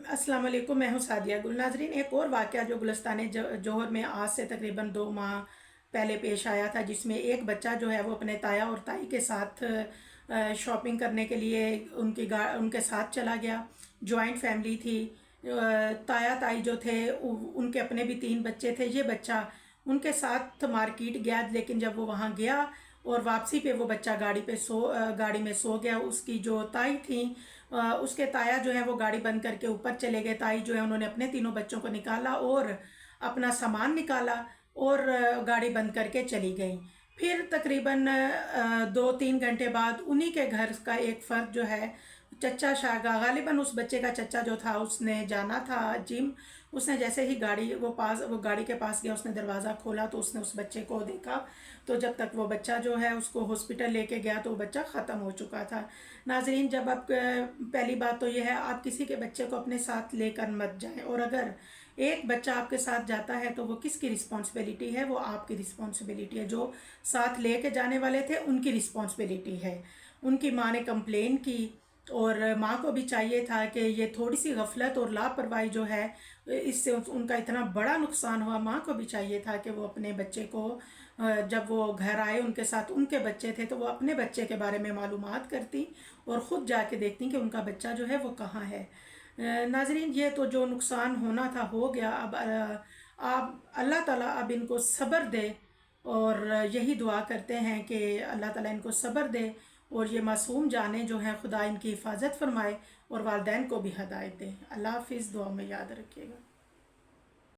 अस्सलाम वालेकुम। मैं हूँ सादिया गुल। नाजरीन, एक और वाक़या जो गुलिस्तान जौहर में आज से तकरीबन 2 माह पहले पेश आया था, जिसमें एक बच्चा जो है वो अपने ताया और ताई के साथ शॉपिंग करने के लिए उनके साथ चला गया। जॉइंट फैमिली थी। ताया ताई जो थे उनके अपने भी 3 बच्चे थे। ये बच्चा उनके साथ मार्केट गया, लेकिन जब वो वहाँ गया और वापसी पे वो बच्चा गाड़ी में सो गया। उसकी जो ताई थी, उसके ताया जो है वो गाड़ी बंद करके ऊपर चले गए। ताई जो है उन्होंने अपने तीनों बच्चों को निकाला और अपना सामान निकाला और गाड़ी बंद करके चली गई। फिर तकरीबन 2-3 घंटे बाद उन्हीं के घर का एक फ़र्द जो है, चचा शागा, गालिबन उस बच्चे का चचा जो था, उसने जाना था जिम। उसने जैसे ही वो गाड़ी के पास गया, उसने दरवाज़ा खोला तो उसने उस बच्चे को देखा। तो जब तक वो बच्चा जो है उसको हॉस्पिटल लेके गया तो वो बच्चा ख़त्म हो चुका था। नाजरीन, जब आप पहली बात तो यह है, आप किसी के बच्चे को अपने साथ लेकर मत जाएं। और अगर एक बच्चा आपके साथ जाता है तो वो किसकी रिस्पॉन्सिबिलिटी है? वो आपकी रिस्पॉन्सिबिलिटी है। जो साथ लेके जाने वाले थे उनकी रिस्पॉन्सिबिलिटी है। उनकी माँ ने कंप्लेन की और माँ को भी चाहिए था कि ये थोड़ी सी गफलत और लापरवाही जो है, इससे उनका इतना बड़ा नुकसान हुआ। माँ को भी चाहिए था कि वो अपने बच्चे को, जब वो घर आए उनके साथ उनके बच्चे थे, तो वो अपने बच्चे के बारे में मालूमात करती और ख़ुद जाके देखती कि उनका बच्चा जो है वो कहाँ है। नाजरीन, ये तो जो नुकसान होना था हो गया। अब आप अल्लाह ताला अब इनको सब्र दे, और यही दुआ करते हैं कि अल्लाह ताला इनको सब्र दे और ये मासूम जाने जो हैं खुदा इनकी हिफाजत फरमाए और वालिदैन को भी हदायत दे। अल्लाह हाफिज़। दुआ में याद रखिएगा।